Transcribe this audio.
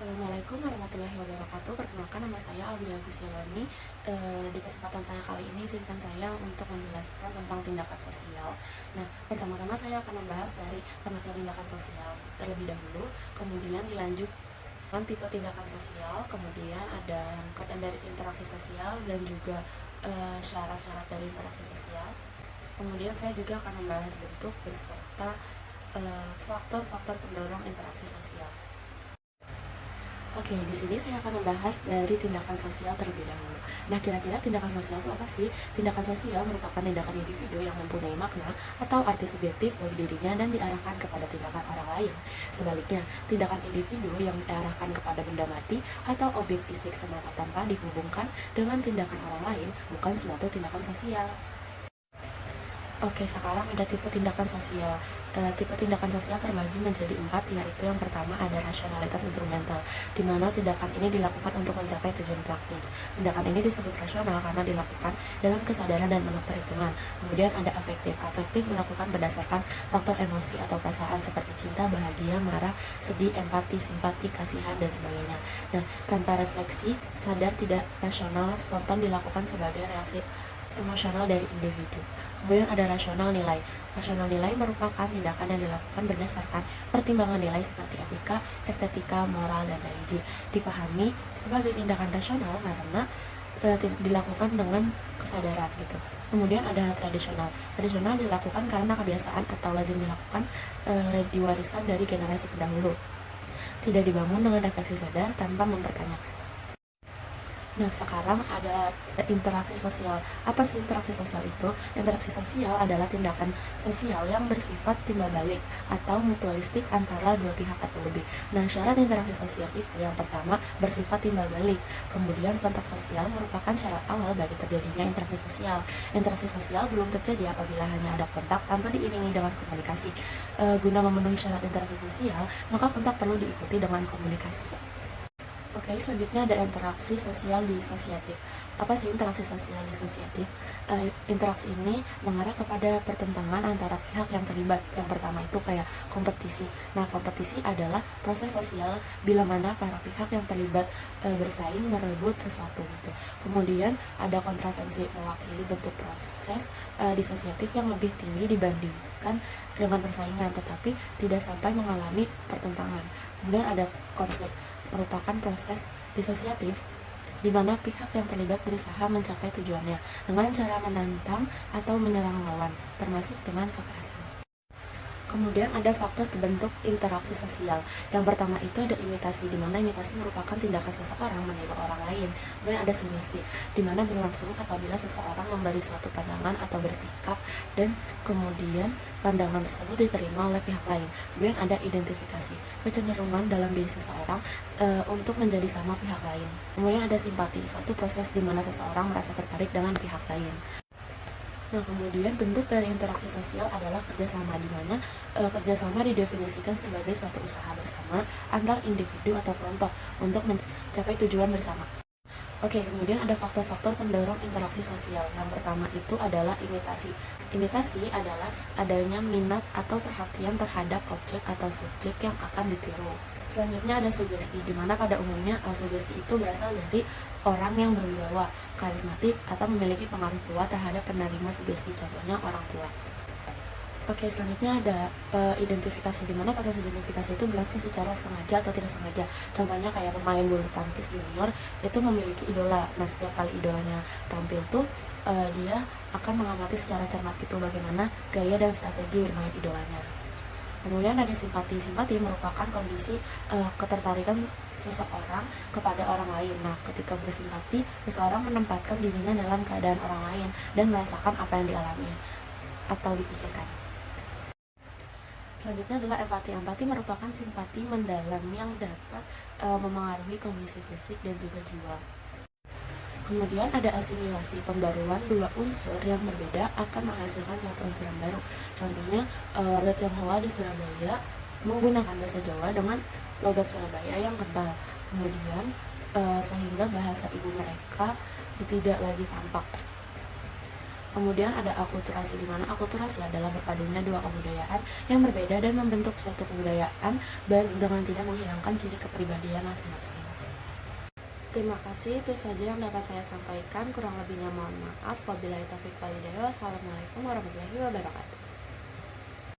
Assalamualaikum warahmatullahi wabarakatuh. Perkenalkan, nama saya Aldia Gusialani. Di kesempatan saya kali ini izinkan saya untuk menjelaskan tentang tindakan sosial. Nah, pertama-tama saya akan membahas dari pengertian tindakan sosial terlebih dahulu, kemudian dilanjutkan tipe tindakan sosial, kemudian ada rangkaian dari interaksi sosial dan juga syarat-syarat dari interaksi sosial. Kemudian saya juga akan membahas bentuk beserta faktor-faktor pendorong interaksi sosial. Oke, di sini saya akan membahas dari tindakan sosial terlebih dahulu. Nah, kira-kira tindakan sosial itu apa sih? Tindakan sosial merupakan tindakan individu yang mempunyai makna atau arti subjektif bagi dirinya dan diarahkan kepada tindakan orang lain. Sebaliknya, tindakan individu yang diarahkan kepada benda mati atau objek fisik semata tanpa dihubungkan dengan tindakan orang lain bukan suatu tindakan sosial. Oke, sekarang ada tipe tindakan sosial. Tipe tindakan sosial terbagi menjadi 4, yaitu yang pertama ada rasionalitas instrumental, di mana tindakan ini dilakukan untuk mencapai tujuan praktis. Tindakan ini disebut rasional karena dilakukan dalam kesadaran dan menurut perhitungan. Kemudian ada afektif. Afektif dilakukan berdasarkan faktor emosi atau perasaan seperti cinta, bahagia, marah, sedih, empati, simpati, kasihan, dan sebagainya. Nah, tanpa refleksi, sadar tidak rasional, spontan dilakukan sebagai reaksi emosional dari individu. Kemudian ada rasional nilai. Rasional nilai merupakan tindakan yang dilakukan berdasarkan pertimbangan nilai seperti etika, estetika, moral, dan religi. Dipahami sebagai tindakan rasional karena dilakukan dengan kesadaran gitu. Kemudian ada tradisional. Tradisional dilakukan karena kebiasaan atau lazim dilakukan, diwariskan dari generasi pendahulu. Tidak dibangun dengan refleksi sadar tanpa mempertanyakan. Nah, sekarang ada interaksi sosial. Apa sih interaksi sosial itu? Interaksi sosial adalah tindakan sosial yang bersifat timbal balik atau mutualistik antara dua pihak atau lebih. Nah, syarat interaksi sosial itu yang pertama bersifat timbal balik. Kemudian kontak sosial merupakan syarat awal bagi terjadinya interaksi sosial. Interaksi sosial belum terjadi apabila hanya ada kontak tanpa diiringi dengan komunikasi. Guna memenuhi syarat interaksi sosial, maka kontak perlu diikuti dengan komunikasi. Oke, selanjutnya ada interaksi sosial disosiatif. Apa sih interaksi sosial disosiatif? Interaksi ini mengarah kepada pertentangan antara pihak yang terlibat. Yang pertama itu kayak kompetisi. Nah, kompetisi adalah proses sosial bila mana para pihak yang terlibat bersaing merebut sesuatu gitu. Kemudian ada kontravensi, mewakili bentuk proses disosiatif yang lebih tinggi dibandingkan dengan persaingan, tetapi tidak sampai mengalami pertentangan. Kemudian ada konflik, merupakan proses disosiatif di mana pihak yang terlibat berusaha mencapai tujuannya dengan cara menantang atau menyerang lawan, termasuk dengan kekerasan. Kemudian ada faktor terbentuk interaksi sosial. Yang pertama itu ada imitasi, di mana imitasi merupakan tindakan seseorang meniru orang lain. Kemudian ada sugesti, di mana berlangsung apabila seseorang memberi suatu pandangan atau bersikap dan kemudian pandangan tersebut diterima oleh pihak lain. Kemudian ada identifikasi, kecenderungan dalam diri seseorang untuk menjadi sama pihak lain. Kemudian ada simpati, suatu proses di mana seseorang merasa tertarik dengan pihak lain. Nah, kemudian bentuk dari interaksi sosial adalah kerjasama, di mana kerjasama didefinisikan sebagai suatu usaha bersama antar individu atau kelompok untuk mencapai tujuan bersama. Oke, kemudian ada faktor-faktor pendorong interaksi sosial. Yang pertama itu adalah imitasi. Imitasi adalah adanya minat atau perhatian terhadap objek atau subjek yang akan ditiru. Selanjutnya ada sugesti, di mana pada umumnya sugesti itu berasal dari orang yang berwibawa, karismatik, atau memiliki pengaruh kuat terhadap penerima sugesti, contohnya orang tua. Oke, selanjutnya ada identifikasi, di mana proses identifikasi itu berlangsung secara sengaja atau tidak sengaja. Contohnya kayak pemain bulu tangkis junior itu memiliki idola. Nah, setiap kali idolanya tampil tuh dia akan mengamati secara cermat itu bagaimana gaya dan strategi bermain idolanya. Kemudian ada simpati. Simpati merupakan kondisi ketertarikan seseorang kepada orang lain. Nah, ketika bersimpati, seseorang menempatkan dirinya dalam keadaan orang lain dan merasakan apa yang dialami atau dipikirkan. Selanjutnya adalah empati. Empati merupakan simpati mendalam yang dapat memengaruhi kondisi fisik dan juga jiwa. Kemudian ada asimilasi, pembaruan dua unsur yang berbeda akan menghasilkan satu unsur yang baru. Contohnya, warga Tionghoa di Surabaya menggunakan bahasa Jawa dengan logat Surabaya yang kental. Kemudian sehingga bahasa ibu mereka tidak lagi tampak. Kemudian ada akulturasi, di mana akulturasi adalah berpadunya dua kebudayaan yang berbeda dan membentuk suatu kebudayaan baru dengan tidak menghilangkan ciri kepribadian masing-masing. Terima kasih, itu saja yang dapat saya sampaikan. Kurang lebihnya mohon maaf. Wabillahi taufiq wal hidayah. Wassalamualaikum warahmatullahi wabarakatuh.